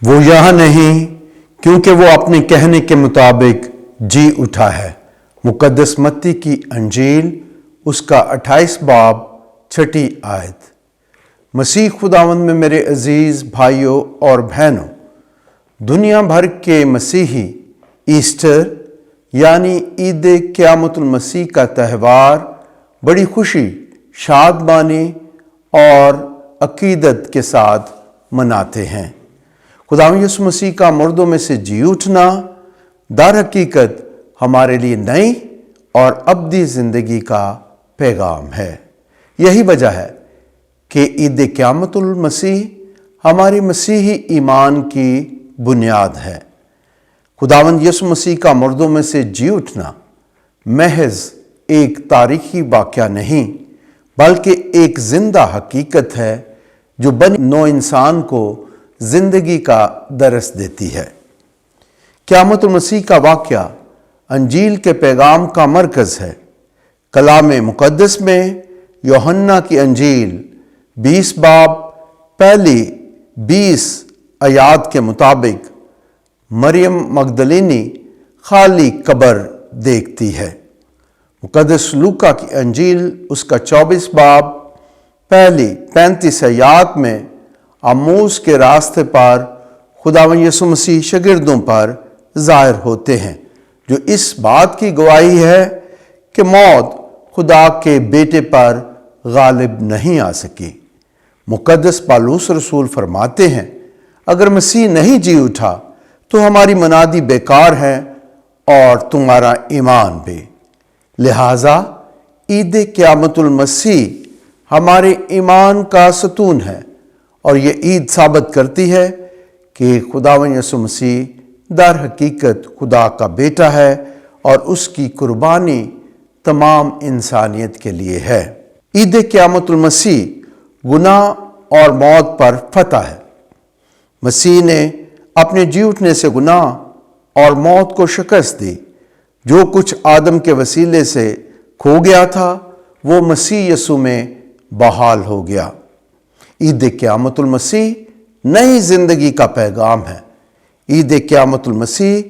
وہ یہاں نہیں کیونکہ وہ اپنے کہنے کے مطابق جی اٹھا ہے۔ مقدس متی کی انجیل اس کا 28 باب 6 آیت۔ مسیح خداوند میں میرے عزیز بھائیوں اور بہنوں، دنیا بھر کے مسیحی ایسٹر یعنی عید قیامت المسیح کا تہوار بڑی خوشی، شادمانی اور عقیدت کے ساتھ مناتے ہیں۔ خداوند یسوع مسیح کا مردوں میں سے جی اٹھنا در حقیقت ہمارے لیے نئی اور ابدی زندگی کا پیغام ہے۔ یہی وجہ ہے کہ عید قیامت المسیح ہماری مسیحی ایمان کی بنیاد ہے۔ خداوند یسوع مسیح کا مردوں میں سے جی اٹھنا محض ایک تاریخی واقعہ نہیں بلکہ ایک زندہ حقیقت ہے جو بنی نوع انسان کو زندگی کا درس دیتی ہے۔ قیامت المسیح کا واقعہ انجیل کے پیغام کا مرکز ہے۔ کلام مقدس میں یوحنا کی انجیل 20 باب پہلی 20 آیات کے مطابق مریم مگدلینی خالی قبر دیکھتی ہے۔ مقدس لوکا کی انجیل اس کا 24 باب پہلی 35 آیات میں اموس کے راستے پر خداوند یسوع مسیح شاگردوں پر ظاہر ہوتے ہیں، جو اس بات کی گواہی ہے کہ موت خدا کے بیٹے پر غالب نہیں آ سکی۔ مقدس پالوس رسول فرماتے ہیں، اگر مسیح نہیں جی اٹھا تو ہماری منادی بیکار ہے اور تمہارا ایمان بھی۔ لہٰذا عید قیامت المسیح ہمارے ایمان کا ستون ہے، اور یہ عید ثابت کرتی ہے کہ خداوند یسوع مسیح در حقیقت خدا کا بیٹا ہے اور اس کی قربانی تمام انسانیت کے لیے ہے۔ عید قیامت المسیح گناہ اور موت پر فتح ہے۔ مسیح نے اپنے جی اٹھنے سے گناہ اور موت کو شکست دی۔ جو کچھ آدم کے وسیلے سے کھو گیا تھا وہ مسیح یسوع میں بحال ہو گیا۔ عید قیامت المسیح نئی زندگی کا پیغام ہے۔ عید قیامت المسیح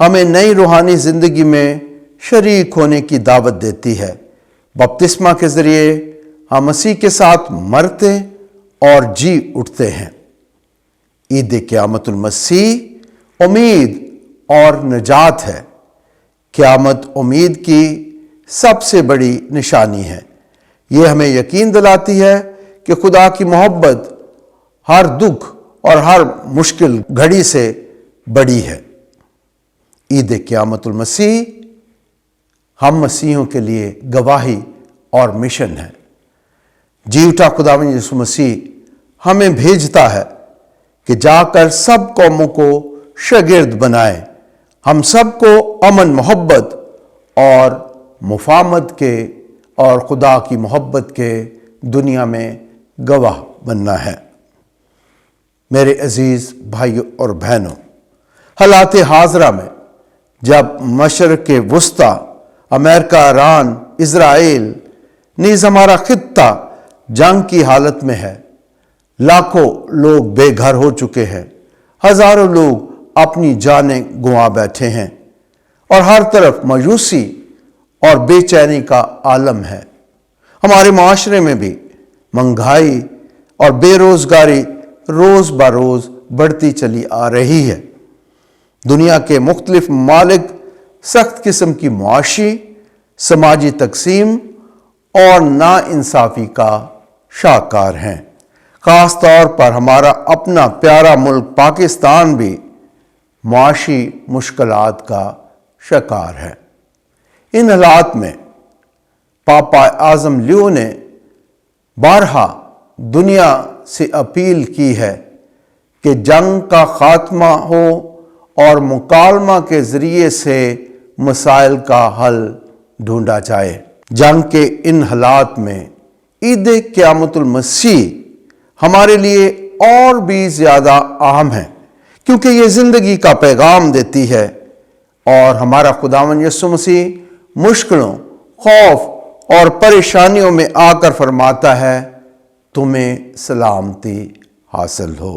ہمیں نئی روحانی زندگی میں شریک ہونے کی دعوت دیتی ہے۔ بپتسمہ کے ذریعے ہم مسیح کے ساتھ مرتے اور جی اٹھتے ہیں۔ عید قیامت المسیح امید اور نجات ہے۔ قیامت امید کی سب سے بڑی نشانی ہے۔ یہ ہمیں یقین دلاتی ہے کہ خدا کی محبت ہر دکھ اور ہر مشکل گھڑی سے بڑی ہے۔ عید قیامت المسیح ہم مسیحیوں کے لیے گواہی اور مشن ہے۔ جی اٹھا خداوند یسوع مسیح ہمیں بھیجتا ہے کہ جا کر سب قوموں کو شاگرد بنائیں، ہم سب کو امن، محبت اور مفاہمت کے اور خدا کی محبت کے دنیا میں گواہ بننا ہے۔ میرے عزیز بھائیوں اور بہنوں، حالات حاضرہ میں جب مشرق وسطی، امریکہ، ایران، اسرائیل نیز ہمارا خطہ جنگ کی حالت میں ہے، لاکھوں لوگ بے گھر ہو چکے ہیں، ہزاروں لوگ اپنی جانیں گنوا بیٹھے ہیں، اور ہر طرف مایوسی اور بے چینی کا عالم ہے۔ ہمارے معاشرے میں بھی مہنگائی اور بے روزگاری روز بروز بڑھتی چلی آ رہی ہے۔ دنیا کے مختلف ممالک سخت قسم کی معاشی، سماجی تقسیم اور ناانصافی کا شاہکار ہیں۔ خاص طور پر ہمارا اپنا پیارا ملک پاکستان بھی معاشی مشکلات کا شکار ہے۔ ان حالات میں پاپا اعظم لیو نے بارہا دنیا سے اپیل کی ہے کہ جنگ کا خاتمہ ہو اور مکالمہ کے ذریعے سے مسائل کا حل ڈھونڈا جائے۔ جنگ کے ان حالات میں عید قیامت المسیح ہمارے لیے اور بھی زیادہ اہم ہے، کیونکہ یہ زندگی کا پیغام دیتی ہے، اور ہمارا خداوند یسوع مسیح مشکلوں، خوف اور پریشانیوں میں آ کر فرماتا ہے، تمہیں سلامتی حاصل ہو۔